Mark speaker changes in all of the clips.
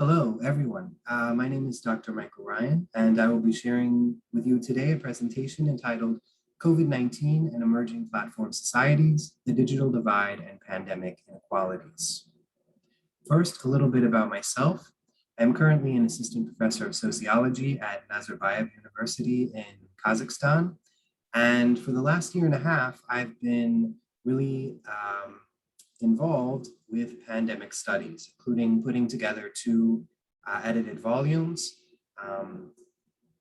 Speaker 1: Hello, everyone. My name is Dr. Michael Ryan, and I will be sharing with you today a presentation entitled COVID-19 and Emerging Platform Societies, the Digital Divide and Pandemic Inequalities. First, a little bit about myself. I'm currently an assistant professor of sociology at Nazarbayev University in Kazakhstan. And for the last year and a half, I've been really involved with pandemic studies, including putting together two edited volumes,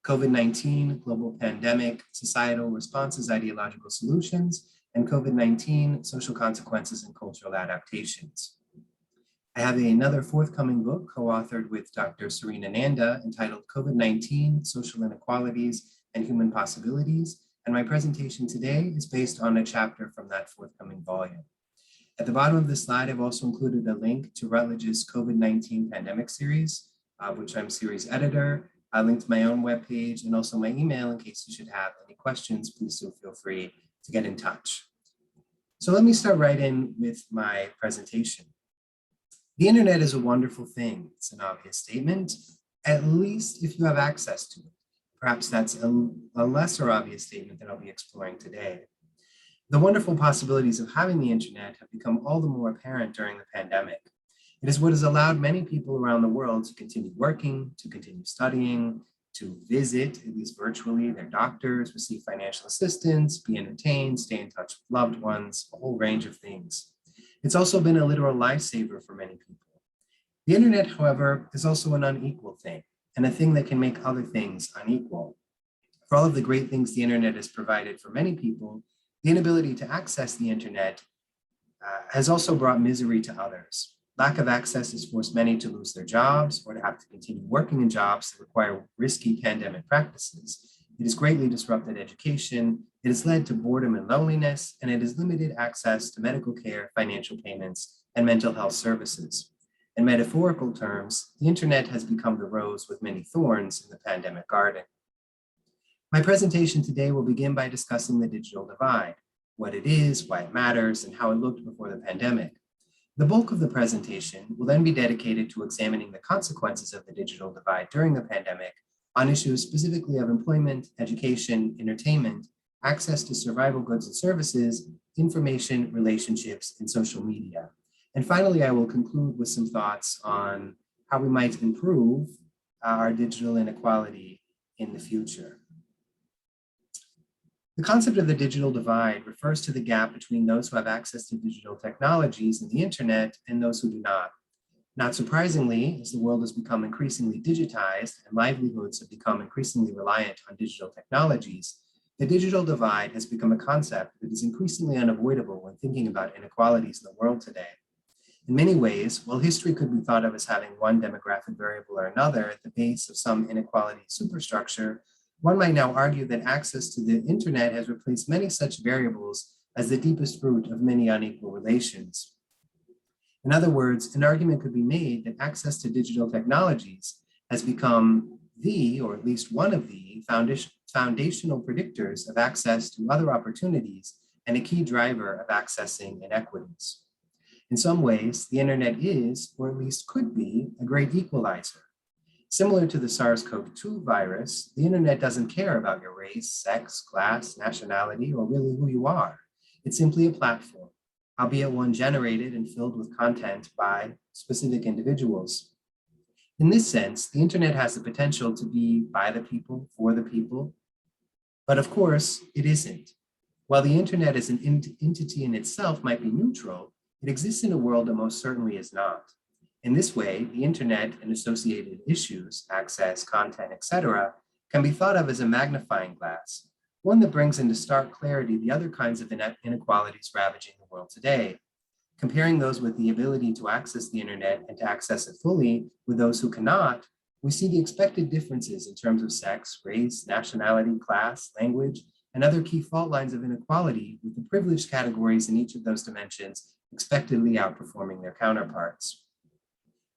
Speaker 1: COVID-19, Global Pandemic, Societal Responses, Ideological Solutions, and COVID-19, Social Consequences and Cultural Adaptations. I have another forthcoming book co-authored with Dr. Serena Nanda entitled COVID-19, Social Inequalities and Human Possibilities, and my presentation today is based on a chapter from that forthcoming volume. At the bottom of the slide, I've also included a link to Routledge's COVID-19 pandemic series, which I'm series editor. I linked my own webpage and also my email in case you should have any questions. Please do feel free to get in touch. So let me start right in with my presentation. The internet is a wonderful thing. It's an obvious statement, at least if you have access to it. Perhaps that's a lesser obvious statement that I'll be exploring today. The wonderful possibilities of having the internet have become all the more apparent during the pandemic. It is what has allowed many people around the world to continue working, to continue studying, to visit, at least virtually, their doctors, receive financial assistance, be entertained, stay in touch with loved ones, a whole range of things. It's also been a literal lifesaver for many people. The internet, however, is also an unequal thing, and a thing that can make other things unequal. For all of the great things the internet has provided for many people, the inability to access the internet has also brought misery to others. Lack of access has forced many to lose their jobs or to have to continue working in jobs that require risky pandemic practices. It has greatly disrupted education. It has led to boredom and loneliness, and it has limited access to medical care, financial payments, and mental health services. In metaphorical terms, the internet has become the rose with many thorns in the pandemic garden. My presentation today will begin by discussing the digital divide, what it is, why it matters, and how it looked before the pandemic. The bulk of the presentation will then be dedicated to examining the consequences of the digital divide during the pandemic on issues specifically of employment, education, entertainment, access to survival goods and services, information, relationships, and social media. And finally, I will conclude with some thoughts on how we might improve our digital inequality in the future. The concept of the digital divide refers to the gap between those who have access to digital technologies and the internet and those who do not. Not surprisingly, as the world has become increasingly digitized and livelihoods have become increasingly reliant on digital technologies, the digital divide has become a concept that is increasingly unavoidable when thinking about inequalities in the world today. In many ways, while history could be thought of as having one demographic variable or another at the base of some inequality superstructure, one might now argue that access to the internet has replaced many such variables as the deepest root of many unequal relations. In other words, an argument could be made that access to digital technologies has become the, or at least one of the, foundational predictors of access to other opportunities and a key driver of accessing inequities. In some ways, the internet is, or at least could be, a great equalizer. Similar to the SARS-CoV-2 virus, the internet doesn't care about your race, sex, class, nationality, or really who you are. It's simply a platform, albeit one generated and filled with content by specific individuals. In this sense, the internet has the potential to be by the people, for the people, but of course, it isn't. While the internet as an entity in itself might be neutral, it exists in a world that most certainly is not. In this way, the internet and associated issues, access, content, etc., can be thought of as a magnifying glass, one that brings into stark clarity the other kinds of inequalities ravaging the world today. Comparing those with the ability to access the internet and to access it fully with those who cannot, we see the expected differences in terms of sex, race, nationality, class, language, and other key fault lines of inequality, with the privileged categories in each of those dimensions expectedly outperforming their counterparts.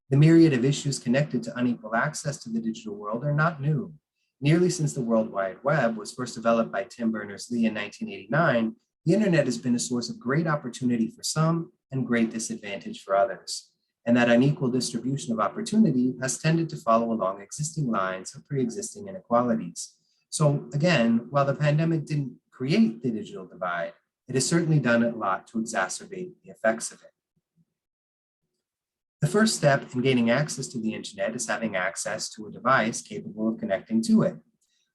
Speaker 1: The myriad of issues connected to unequal access to the digital world are not new. Nearly since the World Wide Web was first developed by Tim Berners-Lee in 1989, the internet has been a source of great opportunity for some and great disadvantage for others. and that unequal distribution of opportunity has tended to follow along existing lines of pre-existing inequalities. So again, while the pandemic didn't create the digital divide, it has certainly done a lot to exacerbate the effects of it. The first step in gaining access to the internet is having access to a device capable of connecting to it.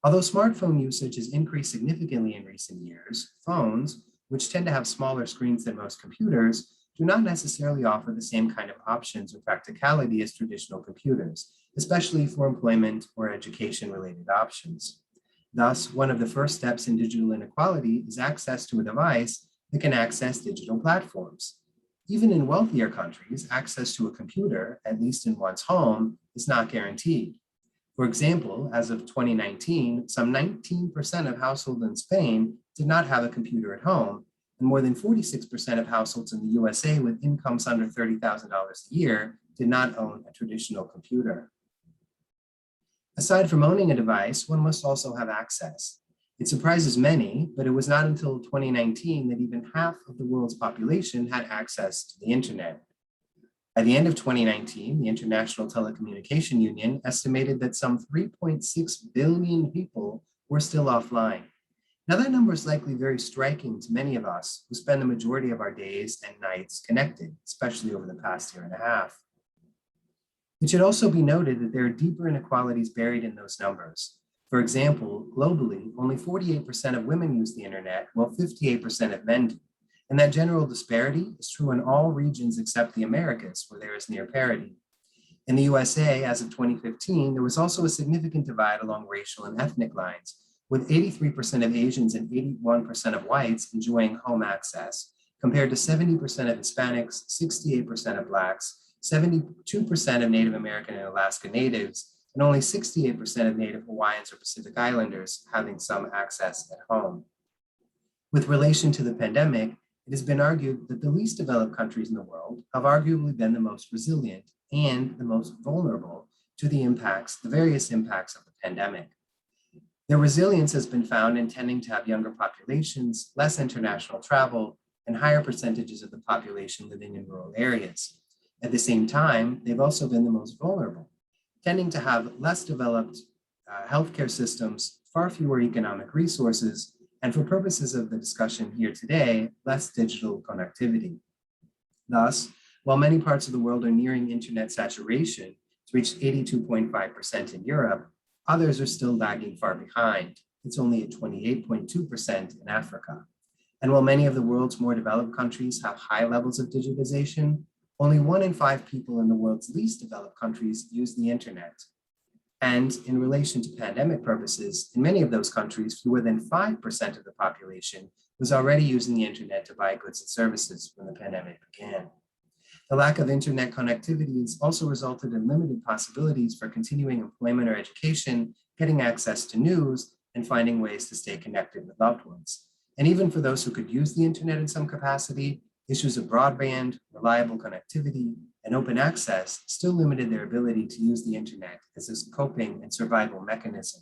Speaker 1: Although smartphone usage has increased significantly in recent years, phones, which tend to have smaller screens than most computers, do not necessarily offer the same kind of options or practicality as traditional computers, especially for employment or education-related options. Thus, one of the first steps in digital inequality is access to a device that can access digital platforms. Even in wealthier countries, access to a computer, at least in one's home, is not guaranteed. For example, as of 2019, some 19% of households in Spain did not have a computer at home, and more than 46% of households in the USA with incomes under $30,000 a year did not own a traditional computer. Aside from owning a device, one must also have access. It surprises many, but it was not until 2019 that even half of the world's population had access to the internet. By the end of 2019, the International Telecommunication Union estimated that some 3.6 billion people were still offline. Now that number is likely very striking to many of us who spend the majority of our days and nights connected, especially over the past year and a half. It should also be noted that there are deeper inequalities buried in those numbers. For example, globally, only 48% of women use the internet, while 58% of men do. And that general disparity is true in all regions except the Americas, where there is near parity. In the USA, as of 2015, there was also a significant divide along racial and ethnic lines, with 83% of Asians and 81% of whites enjoying home access, compared to 70% of Hispanics, 68% of Blacks, 72% of Native American and Alaska Natives, and only 68% of Native Hawaiians or Pacific Islanders having some access at home. With relation to the pandemic, it has been argued that the least developed countries in the world have arguably been the most resilient and the most vulnerable to the various impacts of the pandemic. Their resilience has been found in tending to have younger populations, less international travel, and higher percentages of the population living in rural areas. At the same time, they've also been the most vulnerable, tending to have less developed healthcare systems, far fewer economic resources, and for purposes of the discussion here today, less digital connectivity. Thus, while many parts of the world are nearing internet saturation, it's reached 82.5% in Europe, others are still lagging far behind. It's only at 28.2% in Africa. And while many of the world's more developed countries have high levels of digitization, only 1 in 5 people in the world's least developed countries use the internet. And in relation to pandemic purposes, in many of those countries, fewer than 5% of the population was already using the internet to buy goods and services when the pandemic began. The lack of internet connectivity has also resulted in limited possibilities for continuing employment or education, getting access to news, and finding ways to stay connected with loved ones. And even for those who could use the internet in some capacity, issues of broadband, reliable connectivity, and open access still limited their ability to use the internet as a coping and survival mechanism.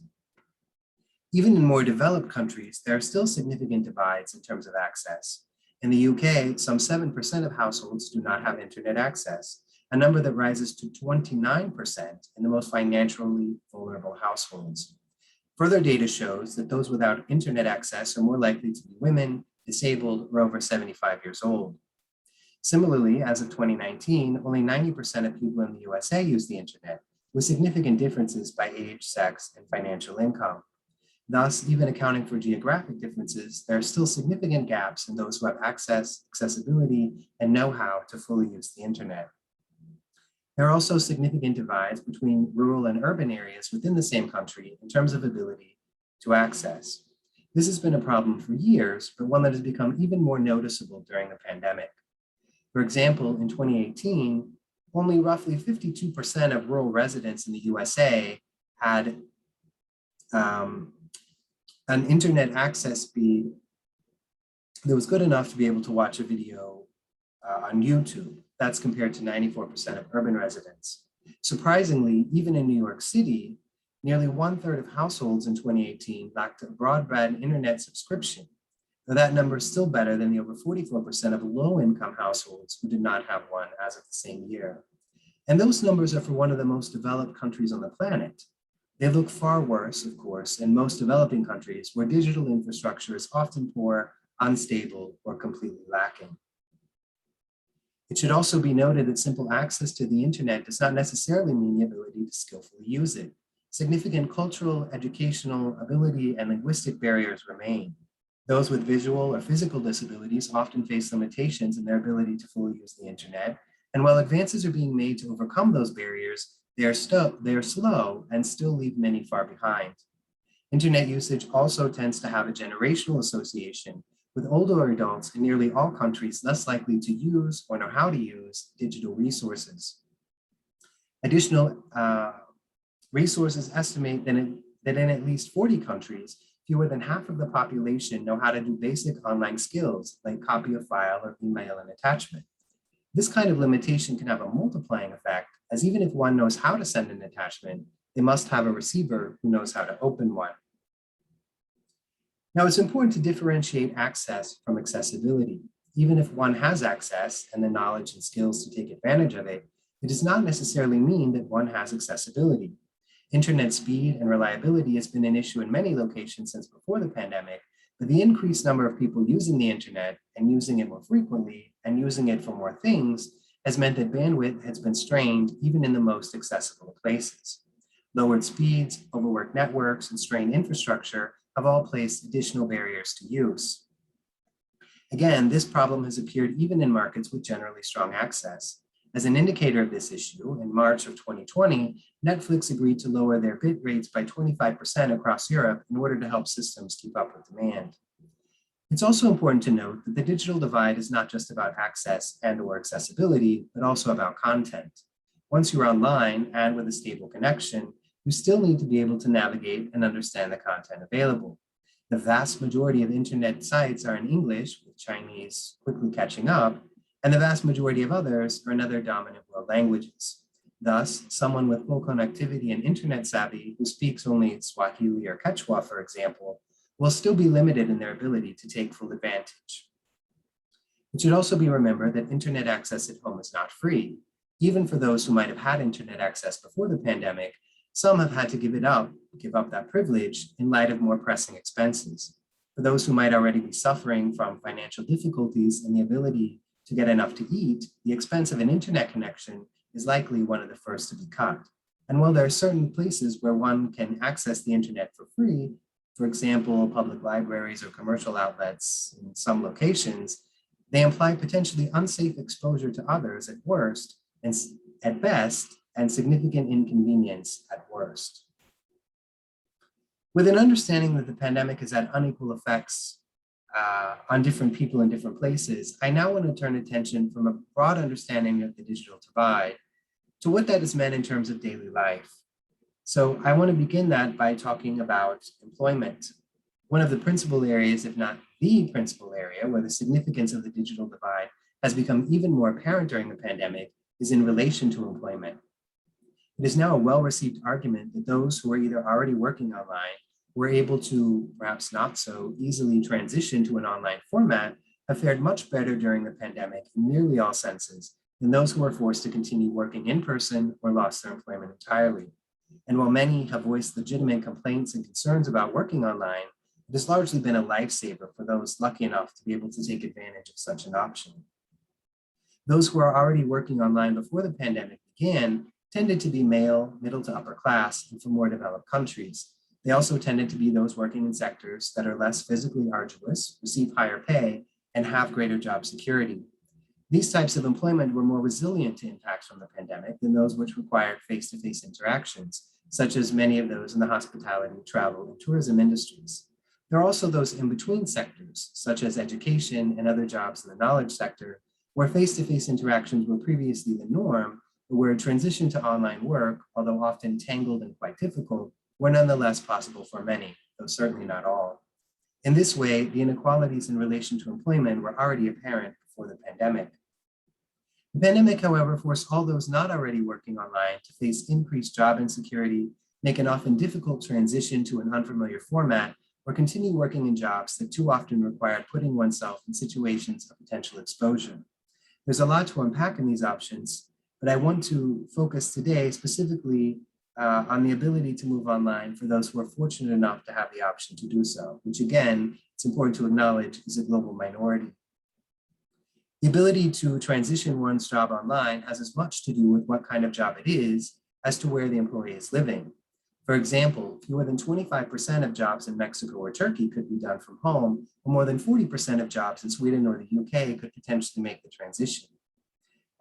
Speaker 1: Even in more developed countries, there are still significant divides in terms of access. In the UK, some 7% of households do not have internet access, a number that rises to 29% in the most financially vulnerable households. Further data shows that those without internet access are more likely to be women, disabled, or over 75 years old. Similarly, as of 2019, only 90% of people in the USA use the internet, with significant differences by age, sex, and financial income. Thus, even accounting for geographic differences, there are still significant gaps in those who have access, accessibility, and know-how to fully use the internet. There are also significant divides between rural and urban areas within the same country in terms of ability to access. This has been a problem for years, but one that has become even more noticeable during the pandemic. For example, in 2018, only roughly 52% of rural residents in the USA had an internet access speed that was good enough to be able to watch a video on YouTube. That's compared to 94% of urban residents. Surprisingly, even in New York City, nearly 1/3 of households in 2018 lacked a broadband internet subscription. Now that number is still better than the over 44% of low-income households who did not have one as of the same year. And those numbers are for one of the most developed countries on the planet. They look far worse, of course, in most developing countries where digital infrastructure is often poor, unstable, or completely lacking. It should also be noted that simple access to the internet does not necessarily mean the ability to skillfully use it. Significant cultural, educational, ability, and linguistic barriers remain. Those with visual or physical disabilities often face limitations in their ability to fully use the internet. And while advances are being made to overcome those barriers, they are slow and still leave many far behind. Internet usage also tends to have a generational association, with older adults in nearly all countries less likely to use or know how to use digital resources. Additional resources estimate that in at least 40 countries, fewer than half of the population know how to do basic online skills like copy a file or email an attachment. This kind of limitation can have a multiplying effect, as even if one knows how to send an attachment, they must have a receiver who knows how to open one. Now, it's important to differentiate access from accessibility. Even if one has access and the knowledge and skills to take advantage of it, it does not necessarily mean that one has accessibility. Internet speed and reliability has been an issue in many locations since before the pandemic, but the increased number of people using the internet and using it more frequently and using it for more things has meant that bandwidth has been strained even in the most accessible places. Lowered speeds, overworked networks, and strained infrastructure have all placed additional barriers to use. Again, this problem has appeared even in markets with generally strong access. As an indicator of this issue, in March of 2020, Netflix agreed to lower their bit rates by 25% across Europe in order to help systems keep up with demand. It's also important to note that the digital divide is not just about access and/or accessibility, but also about content. Once you're online and with a stable connection, you still need to be able to navigate and understand the content available. The vast majority of internet sites are in English, with Chinese quickly catching up, and the vast majority of others are in other dominant world languages. Thus, someone with full connectivity and internet savvy who speaks only Swahili or Quechua, for example, will still be limited in their ability to take full advantage. It should also be remembered that internet access at home is not free. Even for those who might have had internet access before the pandemic, some have had to give up that privilege in light of more pressing expenses. For those who might already be suffering from financial difficulties and the ability to get enough to eat, the expense of an internet connection is likely one of the first to be cut. And while there are certain places where one can access the internet for free, for example, public libraries or commercial outlets in some locations, they imply potentially unsafe exposure to others at worst, and at best, and significant inconvenience at worst. With an understanding that the pandemic has had unequal effects on different people in different places, I now want to turn attention from a broad understanding of the digital divide to what that has meant in terms of daily life. So I want to begin that by talking about employment. One of the principal areas, if not the principal area, where the significance of the digital divide has become even more apparent during the pandemic is in relation to employment. It is now a well-received argument that those who are either already working online were able to, perhaps not so easily, transition to an online format have fared much better during the pandemic in nearly all senses than those who were forced to continue working in person or lost their employment entirely. And while many have voiced legitimate complaints and concerns about working online, it has largely been a lifesaver for those lucky enough to be able to take advantage of such an option. Those who are already working online before the pandemic began tended to be male, middle to upper class, and from more developed countries. They also tended to be those working in sectors that are less physically arduous, receive higher pay, and have greater job security. These types of employment were more resilient to impacts from the pandemic than those which required face-to-face interactions, such as many of those in the hospitality, travel, and tourism industries. There are also those in-between sectors, such as education and other jobs in the knowledge sector, where face-to-face interactions were previously the norm, but where a transition to online work, although often tangled and quite difficult, were nonetheless possible for many, though certainly not all. In this way, the inequalities in relation to employment were already apparent before the pandemic. The pandemic, however, forced all those not already working online to face increased job insecurity, make an often difficult transition to an unfamiliar format, or continue working in jobs that too often required putting oneself in situations of potential exposure. There's a lot to unpack in these options, but I want to focus today specifically on the ability to move online for those who are fortunate enough to have the option to do so, which again, it's important to acknowledge is a global minority. The ability to transition one's job online has as much to do with what kind of job it is as to where the employee is living. For example, fewer than 25% of jobs in Mexico or Turkey could be done from home, or more than 40% of jobs in Sweden or the UK could potentially make the transition.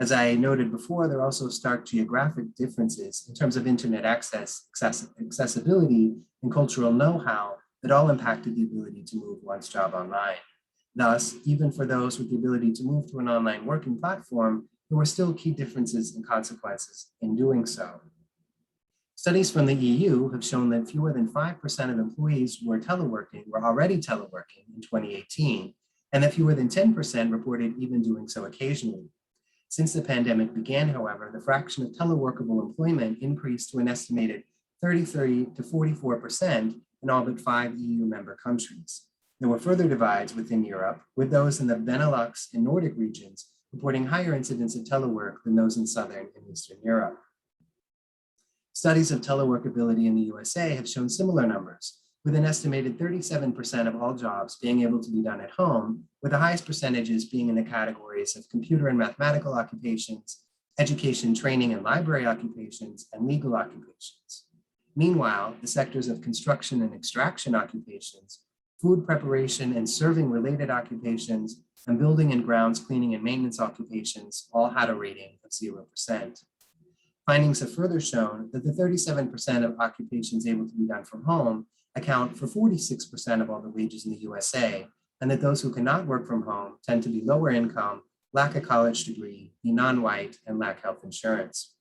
Speaker 1: As I noted before, there are also stark geographic differences in terms of internet access, accessibility, and cultural know-how that all impacted the ability to move one's job online. Thus, even for those with the ability to move to an online working platform, there were still key differences and consequences in doing so. Studies from the EU have shown that fewer than 5% of employees who were already teleworking in 2018, and that fewer than 10% reported even doing so occasionally. Since the pandemic began, however, the fraction of teleworkable employment increased to an estimated 33 to 44% in all but 5 EU member countries. There were further divides within Europe, with those in the Benelux and Nordic regions reporting higher incidence of telework than those in Southern and Eastern Europe. Studies of teleworkability in the USA have shown similar numbers, with an estimated 37% of all jobs being able to be done at home, with the highest percentages being in the categories of computer and mathematical occupations, education, training, and library occupations, and legal occupations. Meanwhile, the sectors of construction and extraction occupations, food preparation and serving related occupations, and building and grounds cleaning and maintenance occupations all had a rating of 0%. Findings have further shown that the 37% of occupations able to be done from home account for 46% of all the wages in the USA, and that those who cannot work from home tend to be lower income, lack a college degree, be non-white, and lack health insurance.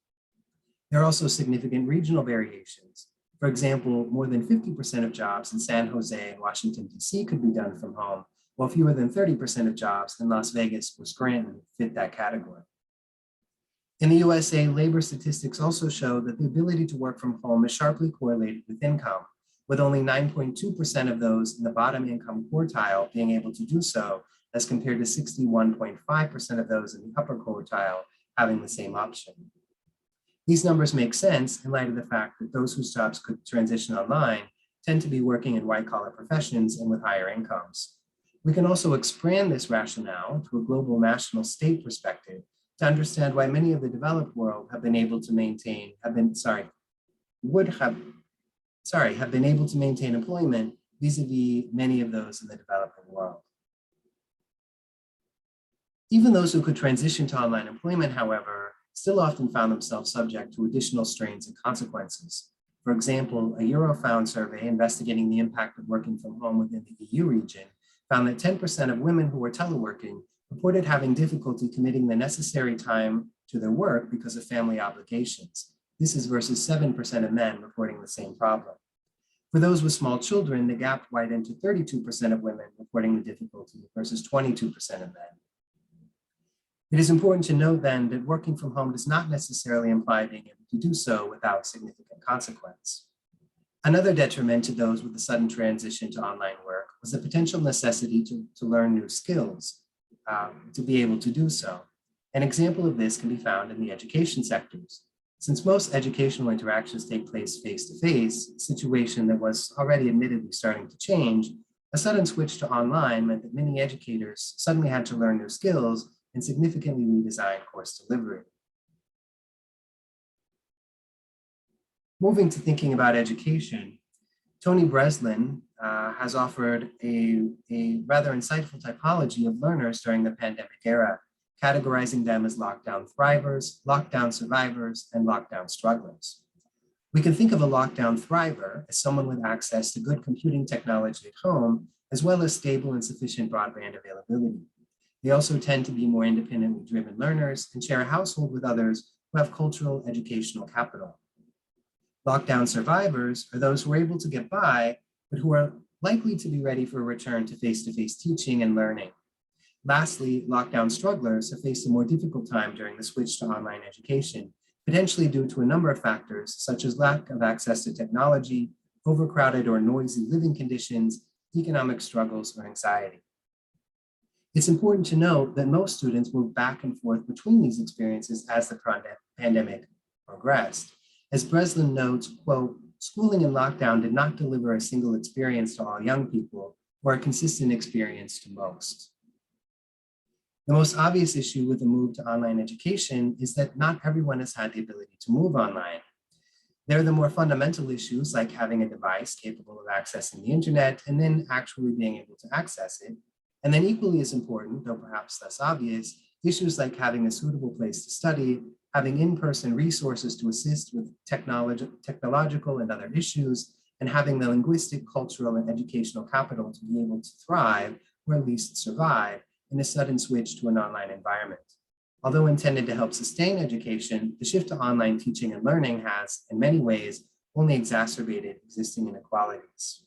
Speaker 1: There are also significant regional variations. For example, more than 50% of jobs in San Jose and Washington, D.C. could be done from home, while fewer than 30% of jobs in Las Vegas or Scranton fit that category. In the USA, labor statistics also show that the ability to work from home is sharply correlated with income, with only 9.2% of those in the bottom income quartile being able to do so, as compared to 61.5% of those in the upper quartile having the same option. These numbers make sense in light of the fact that those whose jobs could transition online tend to be working in white-collar professions and with higher incomes. We can also expand this rationale to a global national state perspective to understand why many of the developed world have been able to maintain, have been able to maintain employment vis-a-vis many of those in the developing world. Even those who could transition to online employment, however, still often found themselves subject to additional strains and consequences. For example, a Eurofound survey investigating the impact of working from home within the EU region found that 10% of women who were teleworking reported having difficulty committing the necessary time to their work because of family obligations. This is versus 7% of men reporting the same problem. For those with small children, the gap widened to 32% of women reporting the difficulty versus 22% of men. It is important to note then that working from home does not necessarily imply being able to do so without significant consequence. Another detriment to those with a sudden transition to online work was the potential necessity to learn new skills to be able to do so. An example of this can be found in the education sectors. Since most educational interactions take place face-to-face, a situation that was already admittedly starting to change, a sudden switch to online meant that many educators suddenly had to learn new skills and significantly redesign course delivery. Moving to thinking about education, Tony Breslin has offered a rather insightful typology of learners during the pandemic era, categorizing them as lockdown thrivers, lockdown survivors, and lockdown strugglers. We can think of a lockdown thriver as someone with access to good computing technology at home, as well as stable and sufficient broadband availability. They also tend to be more independently driven learners and share a household with others who have cultural educational capital. Lockdown survivors are those who are able to get by, but who are likely to be ready for a return to face-to-face teaching and learning. Lastly, lockdown strugglers have faced a more difficult time during the switch to online education, potentially due to a number of factors, such as lack of access to technology, overcrowded or noisy living conditions, economic struggles, or anxiety. It's important to note that most students move back and forth between these experiences as the pandemic progressed. As Breslin notes, quote, schooling in lockdown did not deliver a single experience to all young people or a consistent experience to most. The most obvious issue with the move to online education is that not everyone has had the ability to move online. There are the more fundamental issues like having a device capable of accessing the internet and then actually being able to access it. And then equally as important, though perhaps less obvious, issues like having a suitable place to study, having in-person resources to assist with technological and other issues, and having the linguistic, cultural, and educational capital to be able to thrive, or at least survive, in a sudden switch to an online environment. Although intended to help sustain education, the shift to online teaching and learning has, in many ways, only exacerbated existing inequalities.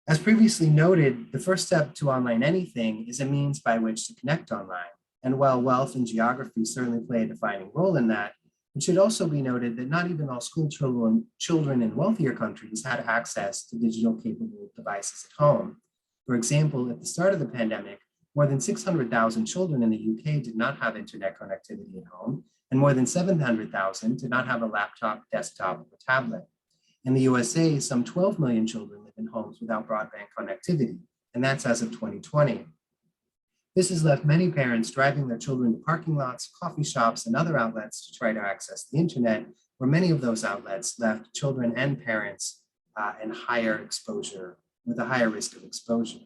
Speaker 1: As previously noted, the first step to online anything is a means by which to connect online. And while wealth and geography certainly play a defining role in that, it should also be noted that not even all school children in wealthier countries had access to digital capable devices at home. For example, at the start of the pandemic, more than 600,000 children in the UK did not have internet connectivity at home, and more than 700,000 did not have a laptop, desktop, or tablet. In the USA, some 12 million children live in homes without broadband connectivity, and that's as of 2020. This has left many parents driving their children to parking lots, coffee shops, and other outlets to try to access the internet, where many of those outlets left children and parents with a higher risk of exposure.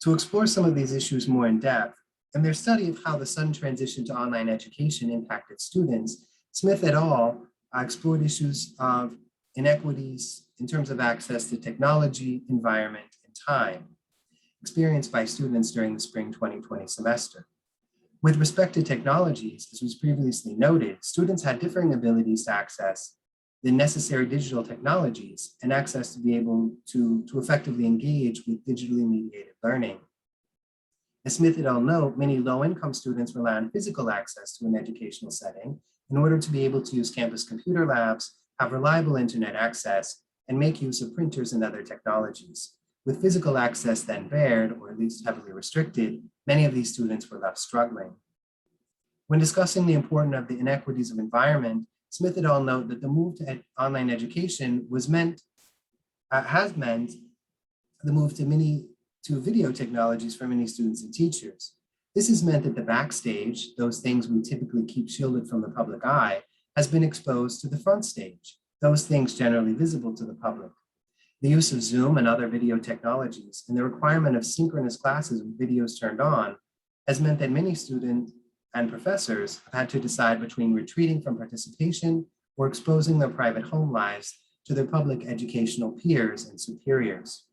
Speaker 1: To explore some of these issues more in depth, in their study of how the sudden transition to online education impacted students, Smith et al. Explored issues of inequities in terms of access to technology, environment, and time, experienced by students during the spring 2020 semester. With respect to technologies, as was previously noted, students had differing abilities to access the necessary digital technologies and access to be able to effectively engage with digitally mediated learning. As Smith et al. Note, many low-income students rely on physical access to an educational setting in order to be able to use campus computer labs, have reliable internet access, and make use of printers and other technologies. With physical access then barred, or at least heavily restricted, many of these students were left struggling. When discussing the importance of the inequities of environment, Smith et al. Note that the move to online education has meant the move to video technologies for many students and teachers. This has meant that the backstage, those things we typically keep shielded from the public eye, has been exposed to the front stage, those things generally visible to the public. The use of Zoom and other video technologies and the requirement of synchronous classes with videos turned on has meant that many students and professors have had to decide between retreating from participation or exposing their private home lives to their public educational peers and superiors.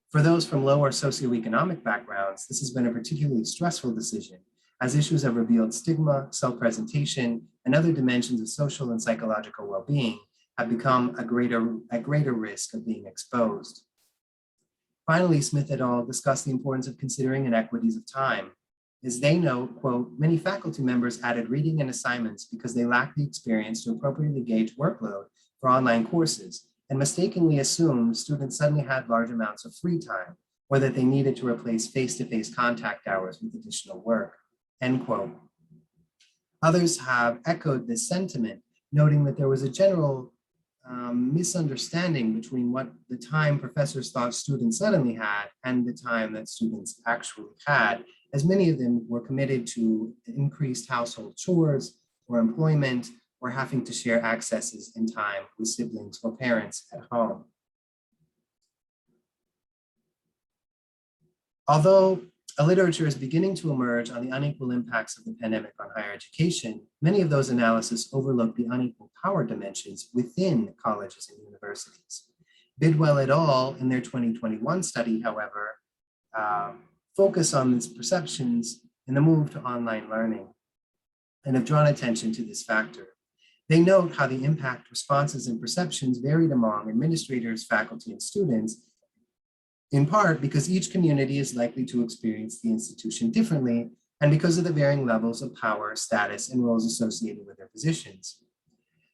Speaker 1: For those from lower socioeconomic backgrounds, this has been a particularly stressful decision, as issues have revealed stigma, self-presentation, and other dimensions of social and psychological well-being have become a greater risk of being exposed. Finally, Smith et al. Discussed the importance of considering inequities of time. As they note, quote, many faculty members added reading and assignments because they lacked the experience to appropriately gauge workload for online courses and mistakenly assumed students suddenly had large amounts of free time or that they needed to replace face-to-face contact hours with additional work, end quote. Others have echoed this sentiment, noting that there was a general misunderstanding between what the time professors thought students suddenly had and the time that students actually had, as many of them were committed to increased household chores or employment or having to share accesses and time with siblings or parents at home. Although a literature is beginning to emerge on the unequal impacts of the pandemic on higher education, many of those analyses overlook the unequal power dimensions within colleges and universities. Bidwell et al. In their 2021 study, however, focus on these perceptions in the move to online learning and have drawn attention to this factor. They note how the impact, responses, and perceptions varied among administrators, faculty, and students, in part because each community is likely to experience the institution differently and because of the varying levels of power, status, and roles associated with their positions.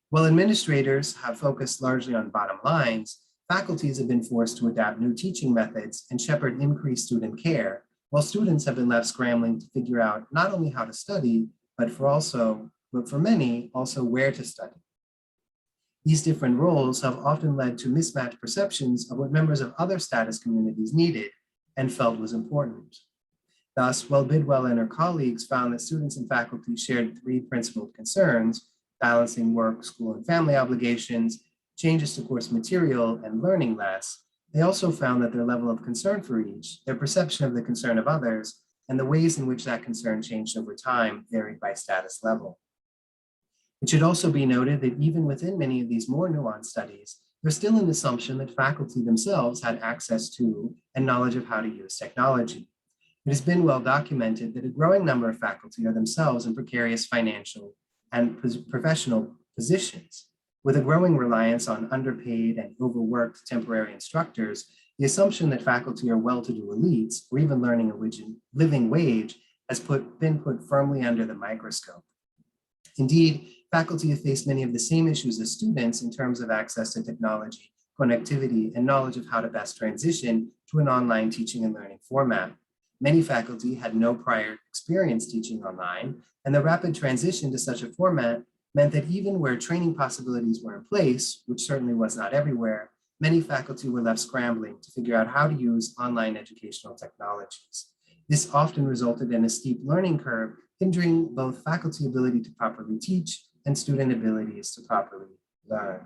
Speaker 1: While administrators have focused largely on bottom lines, faculties have been forced to adapt new teaching methods and shepherd increased student care, while students have been left scrambling to figure out not only how to study, but for many, also where to study. These different roles have often led to mismatched perceptions of what members of other status communities needed and felt was important. Thus, while Bidwell and her colleagues found that students and faculty shared three principal concerns: balancing work, school, and family obligations, changes to course material, and learning less, they also found that their level of concern for each, their perception of the concern of others, and the ways in which that concern changed over time varied by status level. It should also be noted that even within many of these more nuanced studies, there's still an assumption that faculty themselves had access to and knowledge of how to use technology. It has been well documented that a growing number of faculty are themselves in precarious financial and professional positions. With a growing reliance on underpaid and overworked temporary instructors, the assumption that faculty are well-to-do elites or even learning a living wage has been put firmly under the microscope. Indeed, faculty have faced many of the same issues as students in terms of access to technology, connectivity, and knowledge of how to best transition to an online teaching and learning format. Many faculty had no prior experience teaching online, and the rapid transition to such a format meant that even where training possibilities were in place, which certainly was not everywhere, many faculty were left scrambling to figure out how to use online educational technologies. This often resulted in a steep learning curve, hindering both faculty ability to properly teach and student abilities to properly learn.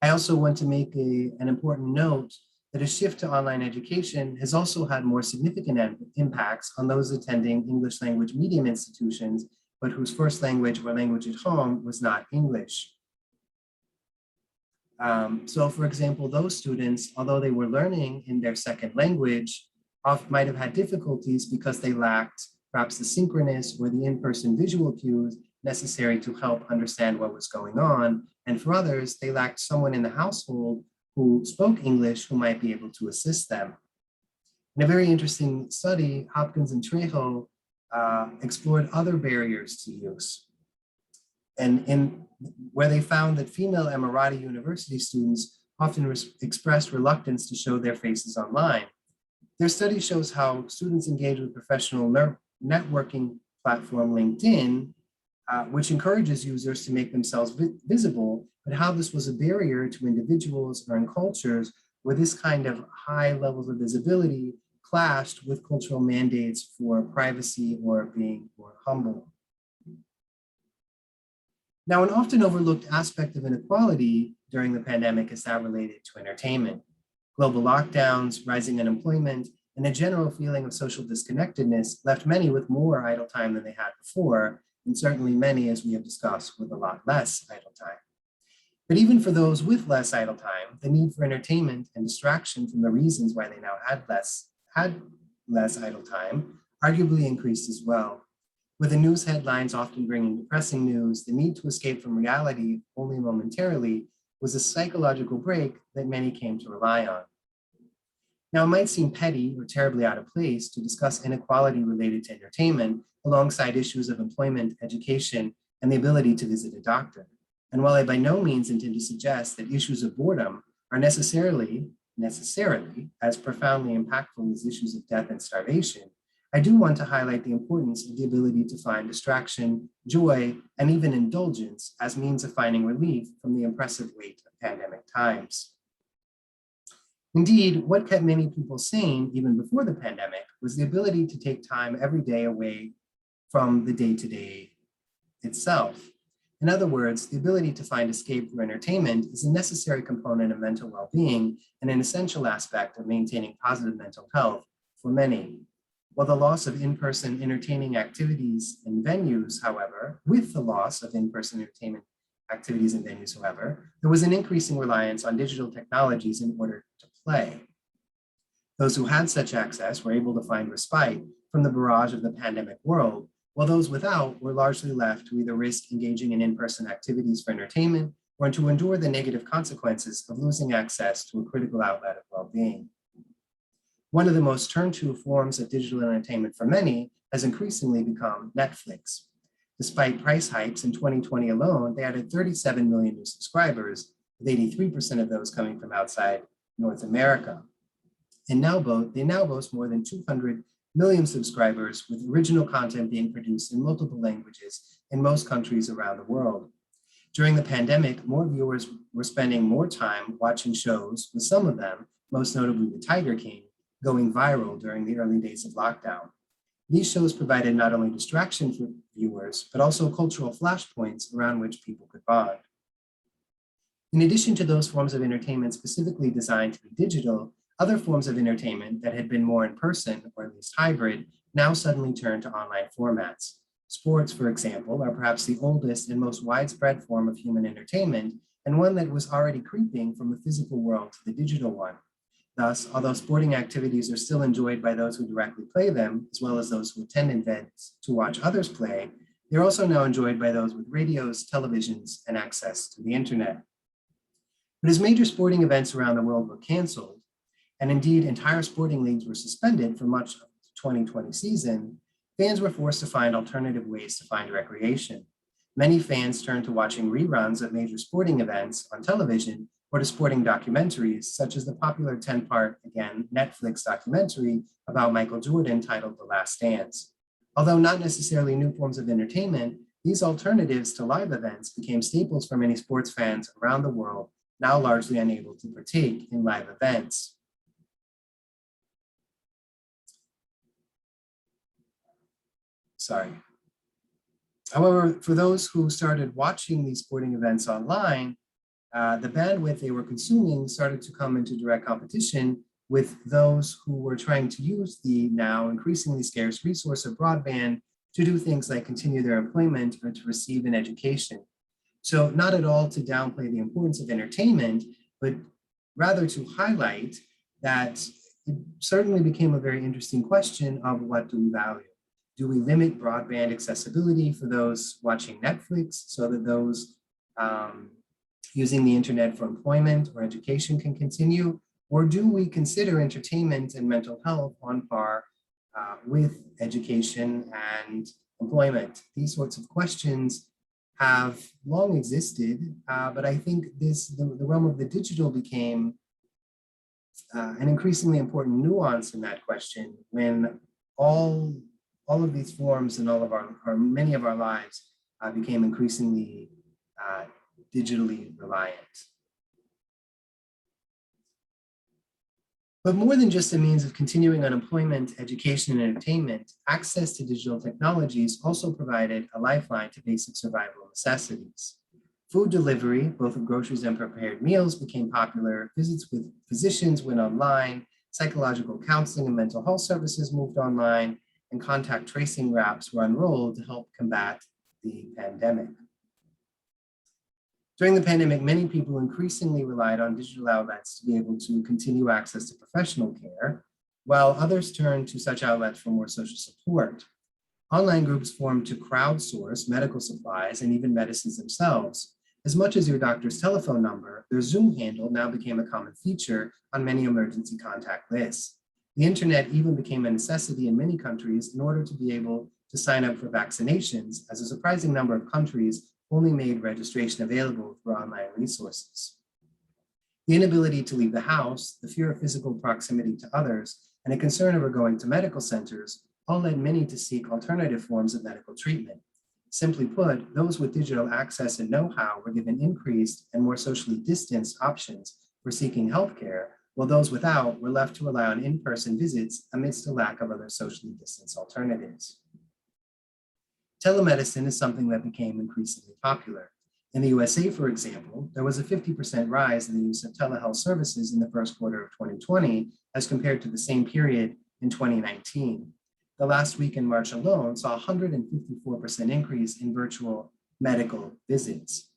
Speaker 1: I also want to make an important note that a shift to online education has also had more significant impacts on those attending English language medium institutions, but whose first language or language at home was not English. So for example, those students, although they were learning in their second language, might have had difficulties because they lacked perhaps the synchronous or the in-person visual cues necessary to help understand what was going on. And for others, they lacked someone in the household who spoke English who might be able to assist them. In a very interesting study, Hopkins and Trejo explored other barriers to use. And where they found that female Emirati university students often expressed reluctance to show their faces online. Their study shows how students engage with professional networking platform LinkedIn, which encourages users to make themselves visible, but how this was a barrier to individuals or in cultures where this kind of high levels of visibility clashed with cultural mandates for privacy or being more humble. Now, an often overlooked aspect of inequality during the pandemic is that related to entertainment. Global lockdowns, rising unemployment, and a general feeling of social disconnectedness left many with more idle time than they had before, and certainly many, as we have discussed, with a lot less idle time. But even for those with less idle time, the need for entertainment and distraction from the reasons why they now had less idle time arguably increased as well. With the news headlines often bringing depressing news, the need to escape from reality only momentarily was a psychological break that many came to rely on. Now, it might seem petty or terribly out of place to discuss inequality related to entertainment alongside issues of employment, education, and the ability to visit a doctor. And while I by no means intend to suggest that issues of boredom are necessarily as profoundly impactful as issues of death and starvation, I do want to highlight the importance of the ability to find distraction, joy, and even indulgence as means of finding relief from the oppressive weight of pandemic times. Indeed, what kept many people sane even before the pandemic was the ability to take time every day away from the day-to-day itself. In other words, the ability to find escape through entertainment is a necessary component of mental well-being and an essential aspect of maintaining positive mental health for many. While the loss of in-person entertaining activities and venues, however, with the loss of in-person entertainment activities and venues, however, there was an increasing reliance on digital technologies in order to play. Those who had such access were able to find respite from the barrage of the pandemic world, while those without were largely left to either risk engaging in in-person activities for entertainment or to endure the negative consequences of losing access to a critical outlet of well-being. One of the most turned to forms of digital entertainment for many has increasingly become Netflix. Despite price hikes in 2020 alone, they added 37 million new subscribers. with 83% of those coming from outside North America. And they now boast more than 200 million subscribers, with original content being produced in multiple languages in most countries around the world. During the pandemic, more viewers were spending more time watching shows, with some of them, most notably The Tiger King, going viral during the early days of lockdown. These shows provided not only distraction for viewers, but also cultural flashpoints around which people could bond. In addition to those forms of entertainment specifically designed to be digital, other forms of entertainment that had been more in person, or at least hybrid, now suddenly turned to online formats. Sports, for example, are perhaps the oldest and most widespread form of human entertainment, and one that was already creeping from the physical world to the digital one. Thus, although sporting activities are still enjoyed by those who directly play them, as well as those who attend events to watch others play, they're also now enjoyed by those with radios, televisions, and access to the internet. But as major sporting events around the world were canceled, and indeed entire sporting leagues were suspended for much of the 2020 season, fans were forced to find alternative ways to find recreation. Many fans turned to watching reruns of major sporting events on television or to sporting documentaries, such as the popular 10-part, again, Netflix documentary about Michael Jordan titled The Last Dance. Although not necessarily new forms of entertainment, these alternatives to live events became staples for many sports fans around the world, now largely unable to partake in live events. However, for those who started watching these sporting events online, the bandwidth they were consuming started to come into direct competition with those who were trying to use the now increasingly scarce resource of broadband to do things like continue their employment or to receive an education. So not at all to downplay the importance of entertainment, but rather to highlight that it certainly became a very interesting question of what do we value? Do we limit broadband accessibility for those watching Netflix so that those using the internet for employment or education can continue? Or do we consider entertainment and mental health on par with education and employment? These sorts of questions have long existed, but I think the realm of the digital became an increasingly important nuance in that question when all of these forms and all of or many of our lives became increasingly digitally reliant. But more than just a means of continuing unemployment, education, and entertainment, access to digital technologies also provided a lifeline to basic survival necessities. Food delivery, both of groceries and prepared meals, became popular. Visits with physicians went online. Psychological counseling and mental health services moved online, and contact tracing apps were unrolled to help combat the pandemic. During the pandemic, many people increasingly relied on digital outlets to be able to continue access to professional care, while others turned to such outlets for more social support. Online groups formed to crowdsource medical supplies and even medicines themselves. As much as your doctor's telephone number, their Zoom handle now became a common feature on many emergency contact lists. The internet even became a necessity in many countries in order to be able to sign up for vaccinations, as a surprising number of countries only made registration available through online resources. The inability to leave the house, the fear of physical proximity to others, and a concern over going to medical centers all led many to seek alternative forms of medical treatment. Simply put, those with digital access and know-how were given increased and more socially distanced options for seeking healthcare, while those without were left to rely on in-person visits amidst a lack of other socially distanced alternatives. Telemedicine is something that became increasingly popular. In the USA, for example, there was a 50% rise in the use of telehealth services in the first quarter of 2020 as compared to the same period in 2019. The last week in March alone saw a 154% increase in virtual medical visits.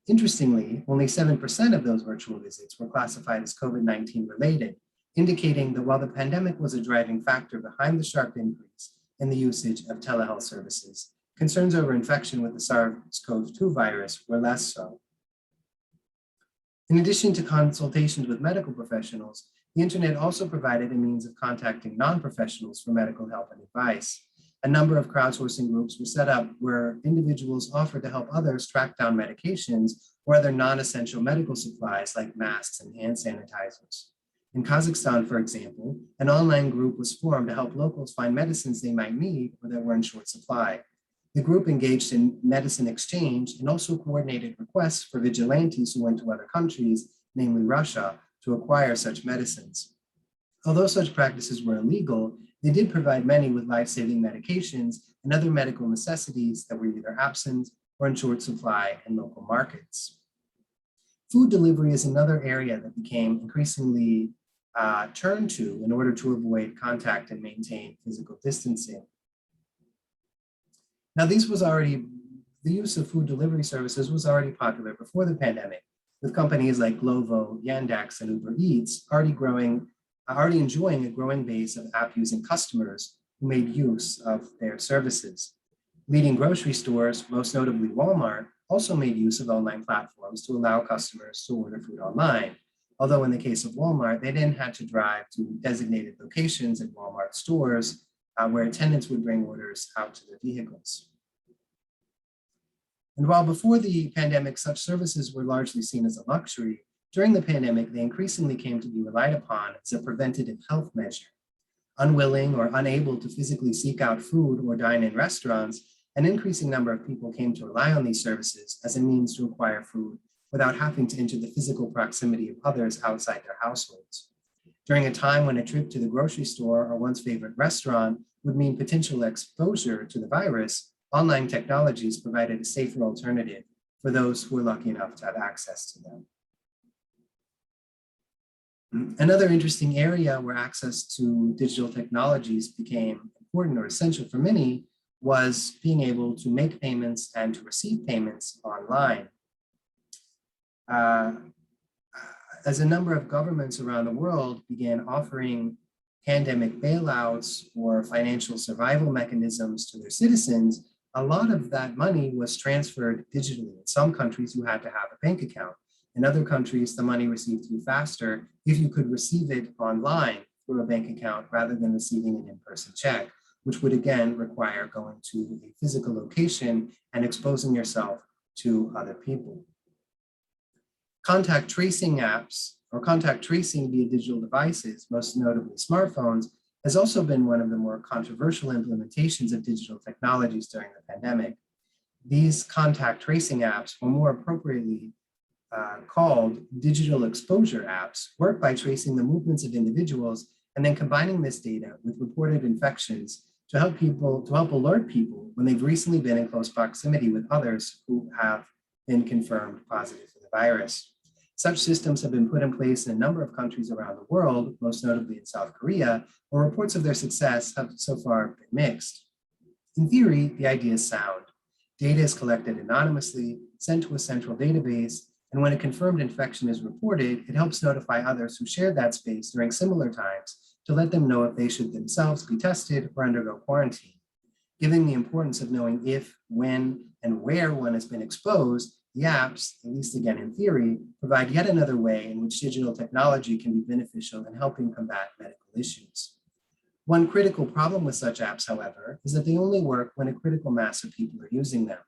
Speaker 1: Interestingly, only 7% of those virtual visits were classified as COVID-19 related, indicating that while the pandemic was a driving factor behind the sharp increase in the usage of telehealth services, concerns over infection with the SARS-CoV-2 virus were less so. In addition to consultations with medical professionals, the internet also provided a means of contacting non-professionals for medical help and advice. a number of crowdsourcing groups were set up where individuals offered to help others track down medications or other non-essential medical supplies like masks and hand sanitizers. In Kazakhstan, for example, an online group was formed to help locals find medicines they might need or that were in short supply. The group engaged in medicine exchange and also coordinated requests for vigilantes who went to other countries, namely Russia, to acquire such medicines. Although such practices were illegal, they did provide many with life-saving medications and other medical necessities that were either absent or in short supply in local markets. Food delivery is another area that became increasingly turned to in order to avoid contact and maintain physical distancing. Now, the use of food delivery services was already popular before the pandemic, with companies like Glovo, Yandex, and Uber Eats already enjoying a growing base of app-using customers who made use of their services. Leading grocery stores, most notably Walmart, also made use of online platforms to allow customers to order food online. Although in the case of Walmart, they didn't have to drive to designated locations in Walmart stores where attendants would bring orders out to their vehicles. And while before the pandemic, such services were largely seen as a luxury, during the pandemic, they increasingly came to be relied upon as a preventative health measure. Unwilling or unable to physically seek out food or dine in restaurants, an increasing number of people came to rely on these services as a means to acquire food without having to enter the physical proximity of others outside their households. During a time when a trip to the grocery store or one's favorite restaurant would mean potential exposure to the virus, online technologies provided a safer alternative for those who were lucky enough to have access to them. Another interesting area where access to digital technologies became important or essential for many was being able to make payments and to receive payments online. As a number of governments around the world began offering pandemic bailouts or financial survival mechanisms to their citizens, a lot of that money was transferred digitally. In some countries, you had to have a bank account. In other countries, the money received you faster if you could receive it online through a bank account rather than receiving an in-person check, which would again require going to a physical location and exposing yourself to other people. Contact tracing apps or contact tracing via digital devices, most notably smartphones, has also been one of the more controversial implementations of digital technologies during the pandemic. These contact tracing apps, or more appropriately called digital exposure apps, work by tracing the movements of individuals and then combining this data with reported infections to help alert people when they've recently been in close proximity with others who have been confirmed positive for the virus. Such systems have been put in place in a number of countries around the world, most notably in South Korea, where reports of their success have so far been mixed. In theory, the idea is sound. Data is collected anonymously, sent to a central database, and when a confirmed infection is reported, it helps notify others who shared that space during similar times to let them know if they should themselves be tested or undergo quarantine. Given the importance of knowing if, when, and where one has been exposed, the apps, at least again in theory, provide yet another way in which digital technology can be beneficial in helping combat medical issues. One critical problem with such apps, however, is that they only work when a critical mass of people are using them.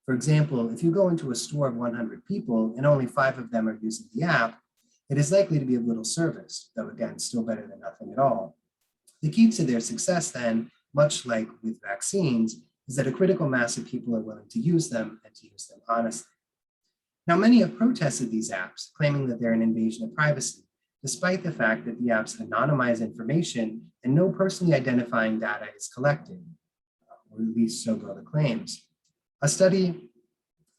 Speaker 1: For example, if you go into a store of 100 people and only 5 of them are using the app, it is likely to be of little service, though again, still better than nothing at all. The key to their success then, much like with vaccines, is that a critical mass of people are willing to use them and to use them honestly. Now, many have protested these apps, claiming that they're an invasion of privacy, despite the fact that the apps anonymize information and no personally identifying data is collected, or at least so go the claims. A study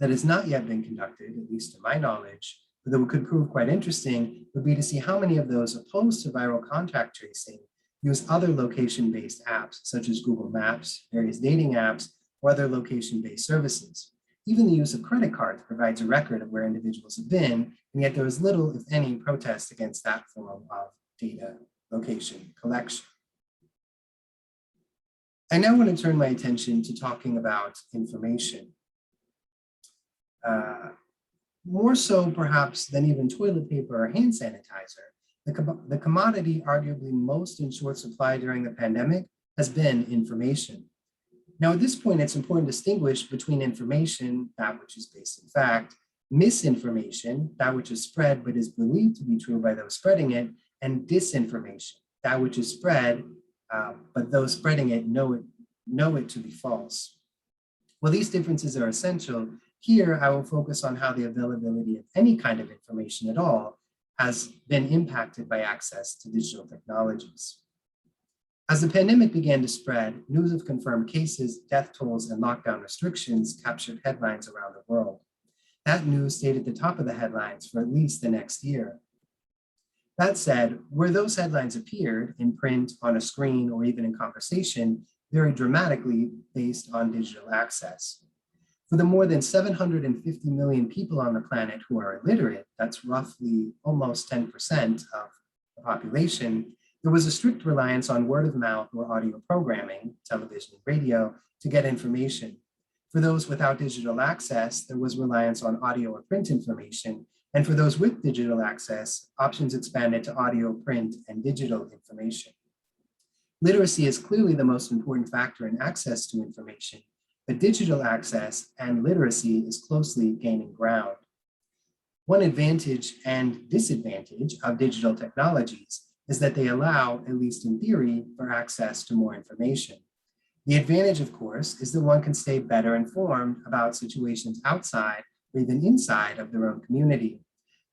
Speaker 1: that has not yet been conducted, at least to my knowledge, but that could prove quite interesting, would be to see how many of those opposed to viral contact tracing use other location-based apps, such as Google Maps, various dating apps, or other location-based services. Even the use of credit cards provides a record of where individuals have been, and yet there is little, if any, protest against that form of data location collection. I now want to turn my attention to talking about information. More so, perhaps, than even toilet paper or hand sanitizer, the commodity arguably most in short supply during the pandemic has been information. Now, at this point, it's important to distinguish between information, that which is based in fact, misinformation, that which is spread but is believed to be true by those spreading it, and disinformation, that which is spread, but those spreading it know it to be false. While these differences are essential, here I will focus on how the availability of any kind of information at all has been impacted by access to digital technologies. As the pandemic began to spread, news of confirmed cases, death tolls, and lockdown restrictions captured headlines around the world. That news stayed at the top of the headlines for at least the next year. That said, where those headlines appeared in print, on a screen, or even in conversation, varied dramatically based on digital access. For the more than 750 million people on the planet who are illiterate, that's roughly almost 10% of the population, there was a strict reliance on word of mouth or audio programming, television and radio, to get information. For those without digital access, there was reliance on audio or print information. And for those with digital access, options expanded to audio, print, and digital information. Literacy is clearly the most important factor in access to information, but digital access and literacy is closely gaining ground. One advantage and disadvantage of digital technologies is that they allow, at least in theory, for access to more information. The advantage, of course, is that one can stay better informed about situations outside or even inside of their own community.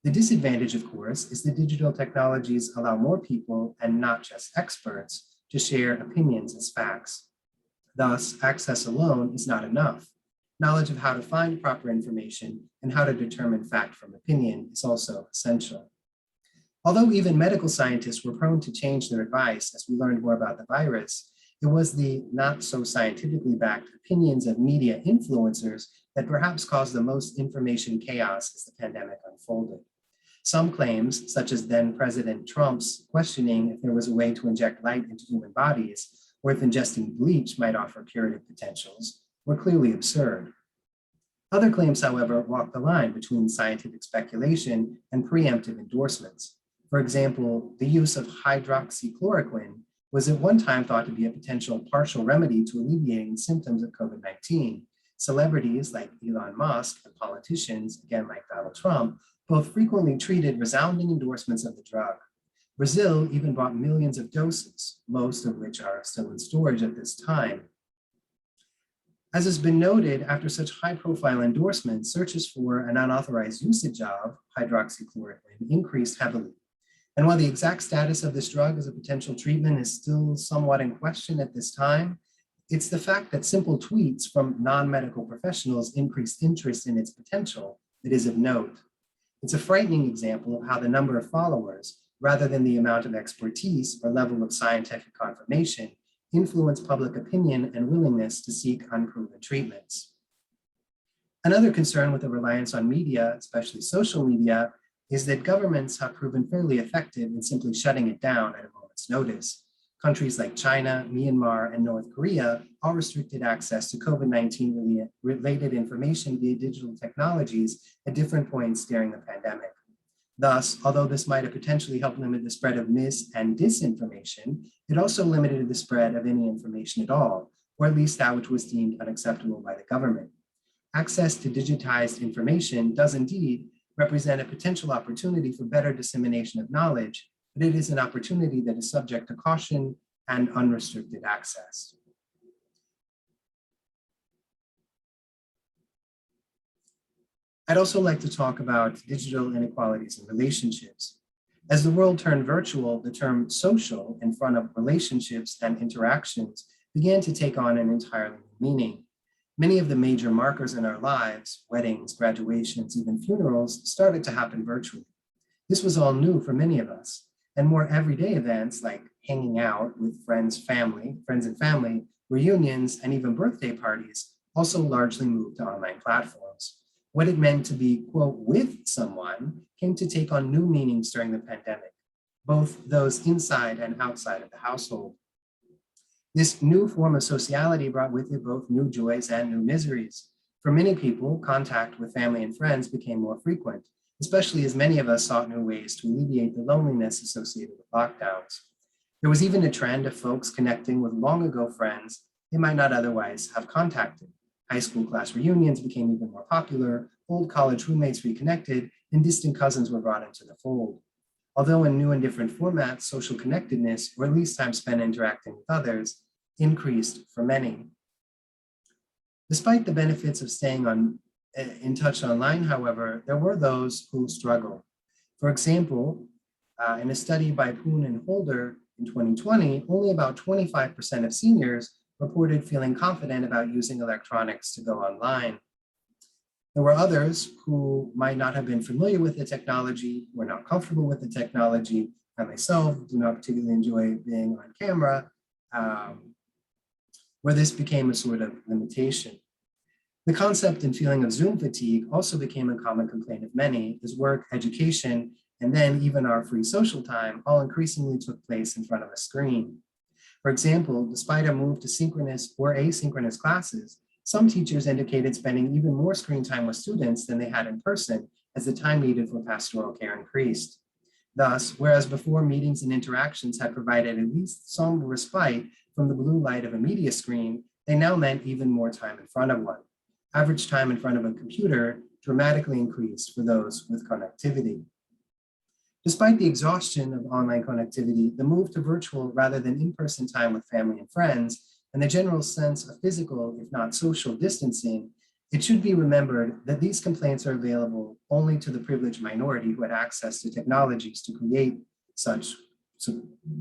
Speaker 1: The disadvantage, of course, is that digital technologies allow more people, and not just experts, to share opinions as facts. Thus, access alone is not enough. Knowledge of how to find proper information and how to determine fact from opinion is also essential. Although even medical scientists were prone to change their advice as we learned more about the virus, it was the not so scientifically backed opinions of media influencers that perhaps caused the most information chaos as the pandemic unfolded. Some claims, such as then President Trump's questioning if there was a way to inject light into human bodies, or if ingesting bleach might offer curative potentials, were clearly absurd. Other claims, however, walk the line between scientific speculation and preemptive endorsements. For example, the use of hydroxychloroquine was at one time thought to be a potential partial remedy to alleviating the symptoms of COVID-19. Celebrities like Elon Musk and politicians, again like Donald Trump, both frequently treated resounding endorsements of the drug. Brazil even bought millions of doses, most of which are still in storage at this time. As has been noted, after such high-profile endorsements, searches for an unauthorized usage of hydroxychloroquine increased heavily. And while the exact status of this drug as a potential treatment is still somewhat in question at this time, it's the fact that simple tweets from non-medical professionals increased interest in its potential that is of note. It's a frightening example of how the number of followers, rather than the amount of expertise or level of scientific confirmation, influence public opinion and willingness to seek unproven treatments. Another concern with the reliance on media, especially social media, is that governments have proven fairly effective in simply shutting it down at a moment's notice. Countries like China, Myanmar, and North Korea all restricted access to COVID-19 related information via digital technologies at different points during the pandemic. Thus, although this might have potentially helped limit the spread of mis- and disinformation, it also limited the spread of any information at all, or at least that which was deemed unacceptable by the government. Access to digitized information does indeed represent a potential opportunity for better dissemination of knowledge, but it is an opportunity that is subject to caution and unrestricted access. I'd also like to talk about digital inequalities in relationships. As the world turned virtual, the term social in front of relationships and interactions began to take on an entirely new meaning. Many of the major markers in our lives, weddings, graduations, even funerals, started to happen virtually. This was all new for many of us, and more everyday events like hanging out with friends and family, reunions, and even birthday parties also largely moved to online platforms. What it meant to be, quote, with someone came to take on new meanings during the pandemic, both those inside and outside of the household. This new form of sociality brought with it both new joys and new miseries. For many people, contact with family and friends became more frequent, especially as many of us sought new ways to alleviate the loneliness associated with lockdowns. There was even a trend of folks connecting with long ago friends they might not otherwise have contacted. High school class reunions became even more popular, old college roommates reconnected, and distant cousins were brought into the fold. Although in new and different formats, social connectedness, or at least time spent interacting with others, increased for many. Despite the benefits of staying in touch online, however, there were those who struggled. For example, in a study by Poon and Holder in 2020, only about 25% of seniors reported feeling confident about using electronics to go online. There were others who might not have been familiar with the technology, were not comfortable with the technology. I myself do not particularly enjoy being on camera, where this became a sort of limitation. The concept and feeling of Zoom fatigue also became a common complaint of many, as work, education, and then even our free social time all increasingly took place in front of a screen. For example, despite a move to synchronous or asynchronous classes, some teachers indicated spending even more screen time with students than they had in person as the time needed for pastoral care increased. Thus, whereas before meetings and interactions had provided at least some respite from the blue light of a media screen, they now meant even more time in front of one. Average time in front of a computer dramatically increased for those with connectivity. Despite the exhaustion of online connectivity, the move to virtual rather than in-person time with family and friends, and the general sense of physical, if not social distancing, it should be remembered that these complaints are available only to the privileged minority who had access to technologies to create such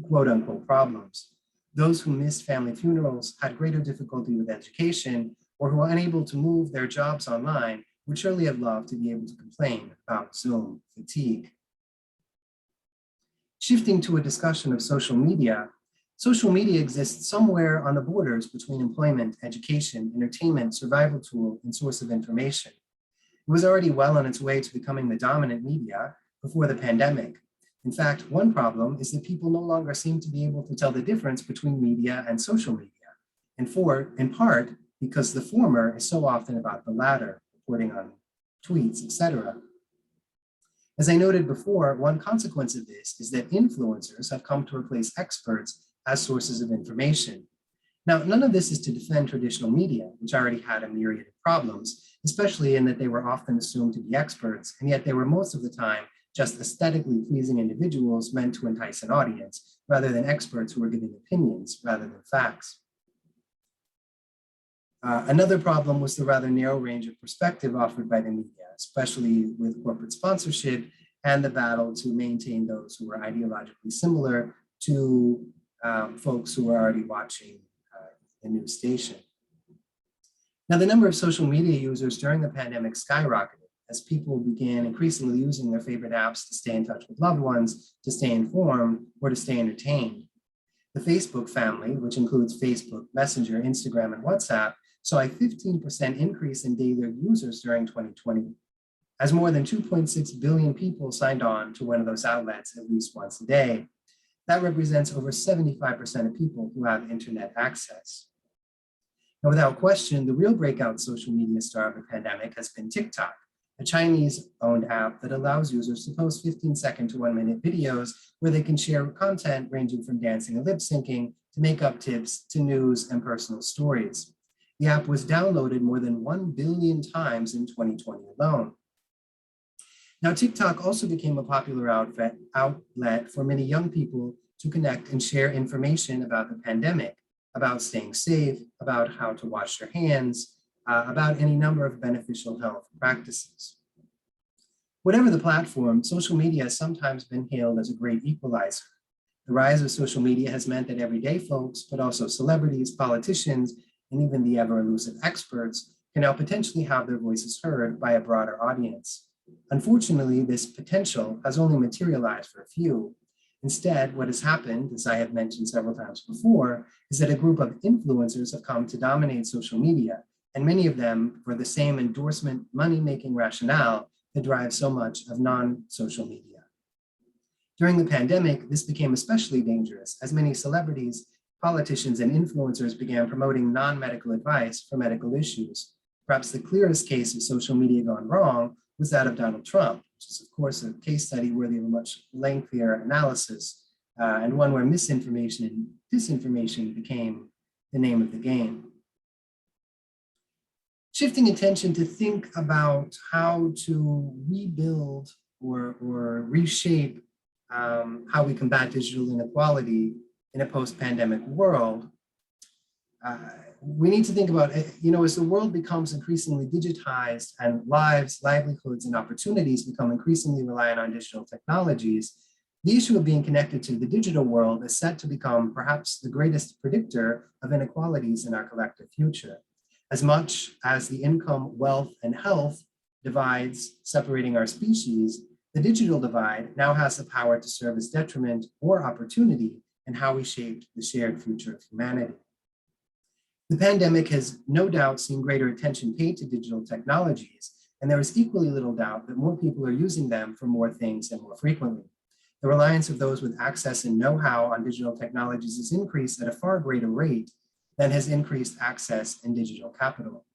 Speaker 1: quote unquote problems. Those who missed family funerals, had greater difficulty with education, or who were unable to move their jobs online would surely have loved to be able to complain about Zoom fatigue. Shifting to a discussion of social media exists somewhere on the borders between employment, education, entertainment, survival tool, and source of information. It was already well on its way to becoming the dominant media before the pandemic. In fact, one problem is that people no longer seem to be able to tell the difference between media and social media, in part because the former is so often about the latter, reporting on tweets, etc. As I noted before, one consequence of this is that influencers have come to replace experts as sources of information. Now, none of this is to defend traditional media, which already had a myriad of problems, especially in that they were often assumed to be experts, and yet they were most of the time just aesthetically pleasing individuals meant to entice an audience, rather than experts who were giving opinions rather than facts. Another problem was the rather narrow range of perspective offered by the media, especially with corporate sponsorship and the battle to maintain those who were ideologically similar to folks who were already watching the news station. Now, the number of social media users during the pandemic skyrocketed as people began increasingly using their favorite apps to stay in touch with loved ones, to stay informed, or to stay entertained. The Facebook family, which includes Facebook, Messenger, Instagram, and WhatsApp, saw a 15% increase in daily users during 2020, as more than 2.6 billion people signed on to one of those outlets at least once a day. That represents over 75% of people who have internet access. Now, without question, the real breakout social media star of the pandemic has been TikTok, a Chinese-owned app that allows users to post 15-second to 1-minute videos where they can share content ranging from dancing and lip syncing to makeup tips to news and personal stories. The app was downloaded more than 1 billion times in 2020 alone. Now, TikTok also became a popular outlet for many young people to connect and share information about the pandemic, about staying safe, about how to wash their hands, about any number of beneficial health practices. Whatever the platform, social media has sometimes been hailed as a great equalizer. The rise of social media has meant that everyday folks, but also celebrities, politicians, and even the ever-elusive experts can now potentially have their voices heard by a broader audience. Unfortunately, this potential has only materialized for a few. Instead, what has happened, as I have mentioned several times before, is that a group of influencers have come to dominate social media, and many of them for the same endorsement, money-making rationale that drives so much of non-social media. During the pandemic, this became especially dangerous as many celebrities, politicians, and influencers began promoting non-medical advice for medical issues. Perhaps the clearest case of social media gone wrong was that of Donald Trump, which is of course a case study worthy of a much lengthier analysis, and one where misinformation and disinformation became the name of the game. Shifting attention to think about how to rebuild or reshape how we combat digital inequality in a post-pandemic world, we need to think about, as the world becomes increasingly digitized and lives, livelihoods, and opportunities become increasingly reliant on digital technologies, the issue of being connected to the digital world is set to become perhaps the greatest predictor of inequalities in our collective future. As much as the income, wealth, and health divides separating our species, the digital divide now has the power to serve as detriment or opportunity in how we shape the shared future of humanity. The pandemic has no doubt seen greater attention paid to digital technologies, and there is equally little doubt that more people are using them for more things and more frequently. The reliance of those with access and know-how on digital technologies has increased at a far greater rate than has increased access and digital capital.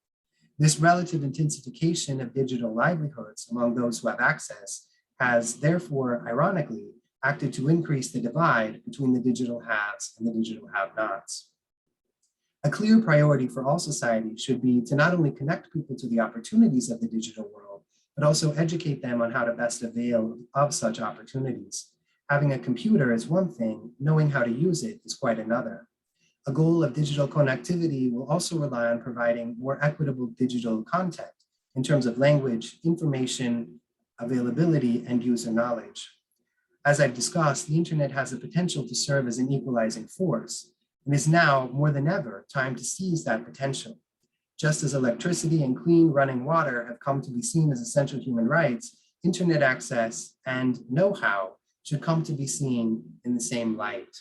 Speaker 1: This relative intensification of digital livelihoods among those who have access has therefore, ironically, acted to increase the divide between the digital haves and the digital have-nots. A clear priority for all societies should be to not only connect people to the opportunities of the digital world, but also educate them on how to best avail of such opportunities. Having a computer is one thing, knowing how to use it is quite another. A goal of digital connectivity will also rely on providing more equitable digital content in terms of language, information, availability, and user knowledge. As I've discussed, the internet has the potential to serve as an equalizing force, and is now more than ever time to seize that potential. Just as electricity and clean running water have come to be seen as essential human rights, internet access and know-how should come to be seen in the same light.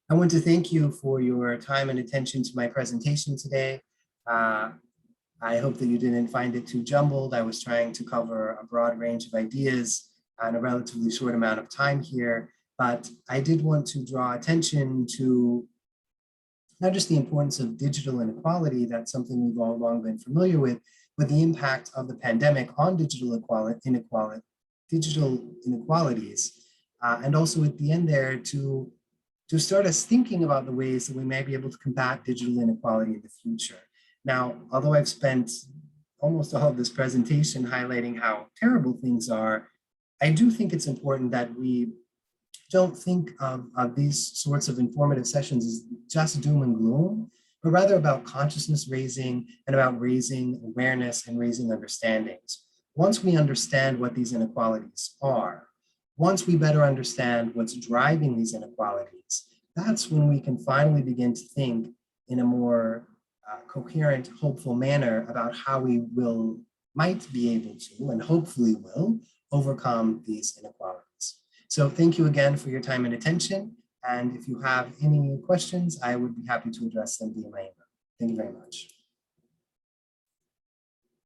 Speaker 1: I want to thank you for your time and attention to my presentation today. I hope that you didn't find it too jumbled. I was trying to cover a broad range of ideas in a relatively short amount of time here, but I did want to draw attention to not just the importance of digital inequality, that's something we've all long been familiar with, but the impact of the pandemic on digital inequalities, and also at the end there to start us thinking about the ways that we may be able to combat digital inequality in the future. Now, although I've spent almost all of this presentation highlighting how terrible things are, I do think it's important that we don't think of these sorts of informative sessions as just doom and gloom, but rather about consciousness raising and about raising awareness and raising understandings. Once we understand what these inequalities are, once we better understand what's driving these inequalities, that's when we can finally begin to think in a more coherent, hopeful manner about how we might be able to, and hopefully will, overcome these inequalities. So thank you again for your time and attention. And if you have any questions, I would be happy to address them via my email. Thank you very much.